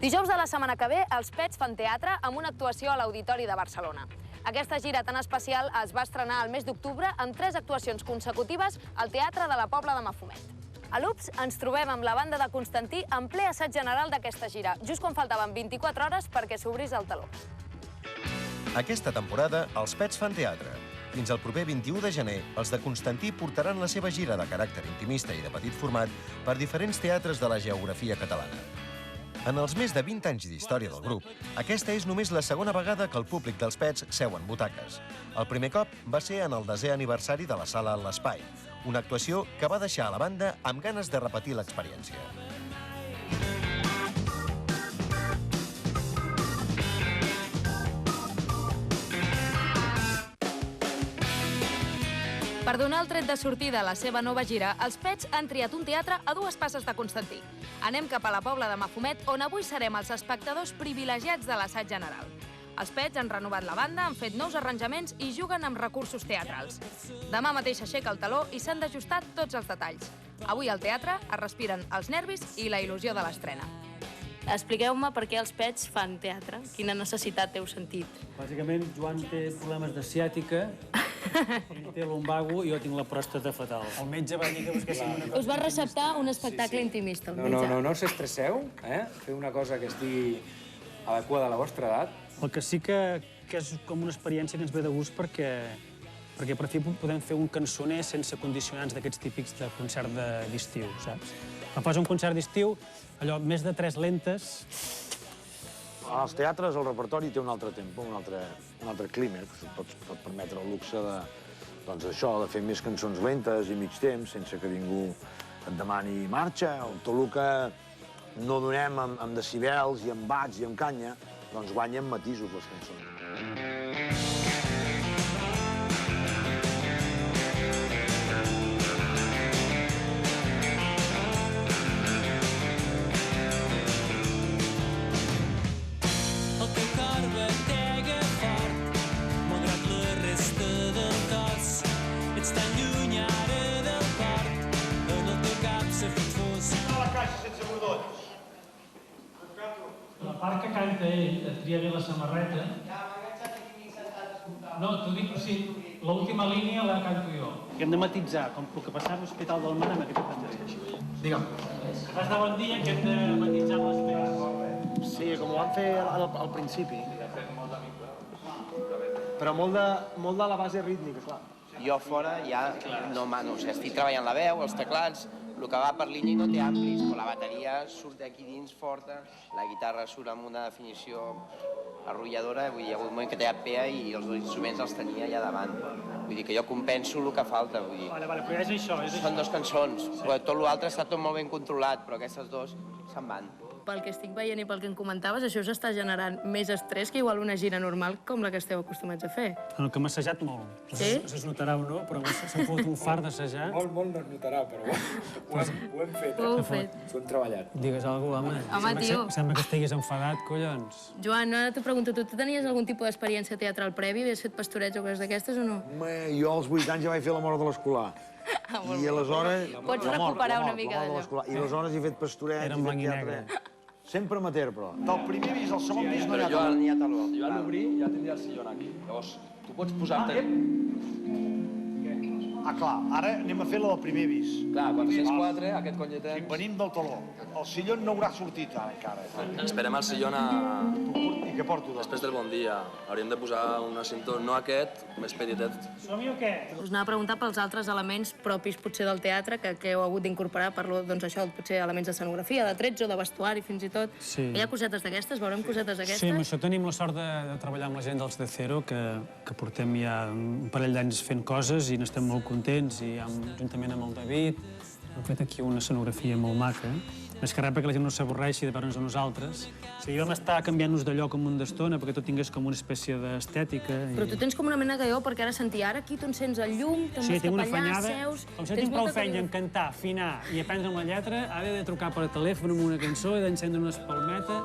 Dijous de la setmana que ve, els Pets fan teatre amb una actuació a l'Auditori de Barcelona. Aquesta gira tan especial es va estrenar al mes d'octubre amb 3 actuacions consecutives al Teatre de la Pobla de Mafumet. A l'UPS ens trobem amb la banda de Constantí en ple assaig general d'aquesta gira, just quan faltaven 24 hores perquè s'obrís el teló. Aquesta temporada, els Pets fan teatre. Fins al proper 21 de gener, els de Constantí portaran la seva gira de caràcter intimista i de petit format per diferents teatres de la geografia catalana. En els més de 20 anys d'història del grup, aquesta és només la segona vegada que el públic dels Pets seu en butaques. El primer cop va ser en el 10è aniversari de la sala L'Espai, una actuació que va deixar a la banda amb ganes de repetir l'experiència. Per donar el tret de sortida a la seva nova gira, els Pets han triat un teatre a 2 passes de Constantí. Anem cap a la Pobla de Mafumet, on avui serem els espectadors privilegiats de l'assaig general. Els Pets han renovat la banda, han fet nous arranjaments i juguen amb recursos teatrals. Demà mateix s'aixeca el teló i s'han d'ajustar tots els detalls. Avui al teatre es respiren els nervis i la il·lusió de l'estrena. Expliqueu-me per què els Pets fan teatre. Quina necessitat heu sentit? Bàsicament, Joan té problemes de ciàtica, té lumbago i jo tinc la pròstata fatal. El metge va dir que busquéssim una cosa... Us va receptar un espectacle intimista, el metge. No us estresseu, Feu una cosa que estigui adequada a la vostra edat. El que sí que és com una experiència que ens ve de gust perquè per fi podem fer un cançoner sense condicionants d'aquests típics de concert d'estiu, saps? Quan fas un concert d'estiu, allò, més de 3 lentes... Als teatres el repertori té un altre tempo, un altre clima, que pot permetre el luxe de fer més cançons lentes i mig temps, sense que ningú et demani marxa. Tot el que no donem amb decibels i amb bats i amb canya, doncs guanyen matisos les cançons. La part que canta ell, et tria bé la samarreta... No, t'ho dic, sí, l'última línia la canto jo. Hem de matitzar, com el que passava a l'Hospital del Mar amb aquesta prestació. Digue'm. Vas de bon dia, que hem de matitzar les veus. Sí, com ho vam fer al principi. Però molt de la base rítmica, clar. Jo fora ja no mano, o sigui, estic treballant la veu, els teclats, el que va per línia no té amplis, però la bateria surt d'aquí dins forta, la guitarra surt amb una definició arrolladora, vull dir, hi ha hagut un moment que tenia PEA i els 2 instruments els tenia allà davant. Vull dir que jo compenso el que falta, vull dir. Vale, però és això, Són 2 cançons, tot l'altre està tot molt ben controlat, però aquestes 2 se'n van. Pel que estic veient i pel que em comentaves, això us està generant més estrès que igual una gira normal com la que esteu acostumats a fer. El que m'ha assajat molt. Sí? No sé si es notarà o no, però s'ha fotut un fart d'assajar. Molt no es notarà, però ho hem fet. Ho heu fet. Ho hem treballat. Digues alguna cosa, home. Home, tio. Sembla que estiguis enfadat, collons. Joan, ara t'ho pregunto, tu tenies algun tipus d'experiència teatral previ? Havies fet pastorets o coses d'aquestes o no? Jo als 8 anys ja vaig fer la mort de l'escolar. I aleshores... Pots recuperar una mica d'allò. I aleshores he fet pastorets, Era he en fet blanc i teatre... negre. Sempre amateur, però. Del primer pis al segon pis no hi ha Però jo n'hi ha taló. Jo a l'obrir ja tindria el sillon aquí. Llavors, tu pots posar-te... Ah, clar, ara anem a fer la del primer pis. Clar, 404, aquest cony de temps... Venim del taló. El sillon no haurà sortit ara, encara. Esperem el sillon a... I què porto, doncs? Després del bon dia. Hauríem de posar una cinta, no aquest, més petitet. Som-hi o què? Us anava a preguntar pels altres elements propis potser del teatre que heu hagut d'incorporar, parlo, doncs això, potser elements d'escenografia, de trets o de vestuari fins i tot. Sí. Hi ha cosetes d'aquestes? Veurem cosetes d'aquestes? Sí, amb això tenim la sort de treballar amb la gent dels de Cero, que portem ja un parell d'anys fent coses i n'estem molt contents, i juntament amb el David hem fet aquí una escenografia molt maca, més que res perquè la gent no s'avorreixi de veure'ns a nosaltres. O sigui, vam estar canviant-nos de lloc una estona perquè tot tingués com una espècie d'estètica. Però tu tens com una mena de guió, perquè ara sentir ara aquí tu encens el llum, te'n Sí, vas tinc cap una allà, fanyada. seus... Com si tinc prou feina en cantar, afinar i aprendre amb la lletra, ara he de trucar per telèfon amb una cançó, he d'encendre una espalmeta...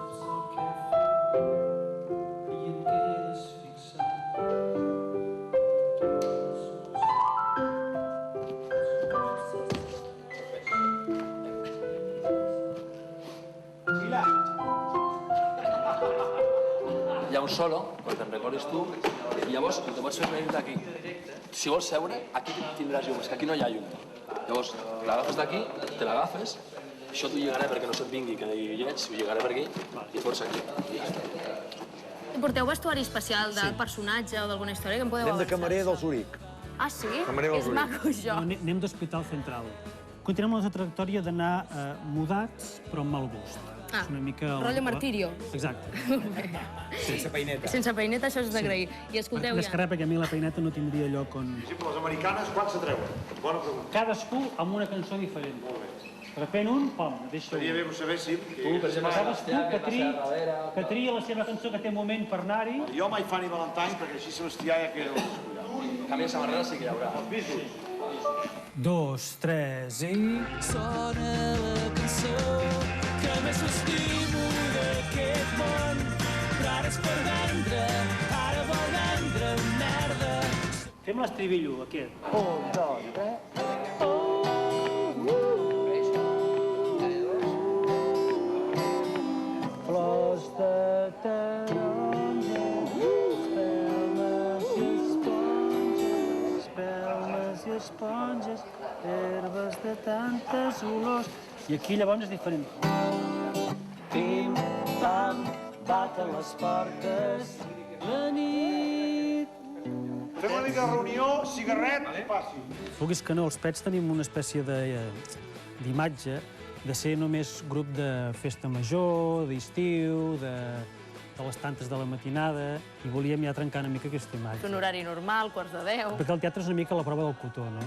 hi ha un solo, quan te'n recordes tu, i llavors te pots fer venir d'aquí. Si vols seure, aquí tindràs llum, és que aquí no hi ha llum. Llavors, l'agafes d'aquí, te l'agafes, això t'ho lligaré perquè no se't vingui que digui lleig, ho lligaré per aquí i fots aquí. Porteu vestuari especial del personatge o d'alguna història que em podeu Anem de camarer del Zuric. Ah, sí? Camarer del És Zuric. maco, això. Anem d'Hospital Central. Continuem amb la trajectòria d'anar mudats, però amb mal gust. Ah, És una mica rotllo martirio. Exacte. Sense peineta. Sense peineta, això és d'agrair. I escolteu, Més que res, perquè a mi la peineta no tindria lloc on... Per exemple, les americanes, quan se treuen? Bona pregunta. Cadascú amb una cançó diferent. De sobte un, pom, deixa Seria bé que ho sabéssim. Tu, per exemple, cadascú que tria la seva cançó que té moment per anar-hi. Jo mai Fanny Valentine, perquè així Sebastià ja queda... Canvi de samarreta sí que hi haurà. 2, 3 i... Sona la cançó que més s'estimo d'aquest món, però ara és per vendre, ara vol vendre merda. Fem l'estribillo, aquest. 1, 2, 3... Flors de taronja, espelmes i esponges, herbes de tantes olors... I aquí llavors és diferent. Pim, pam, baten les portes, la nit... Fem una mica de reunió, cigarret i passi. Vulguis que no, els Pets tenim una espècie d'imatge de ser només grup de festa major, d'estiu, de les tantes de la matinada, i volíem ja trencar una mica aquesta imatge. Un horari normal, 9:45. Perquè el teatre és una mica la prova del cotó, no?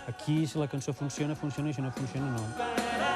Aquí, si la cançó funciona, funciona, i si no funciona, no.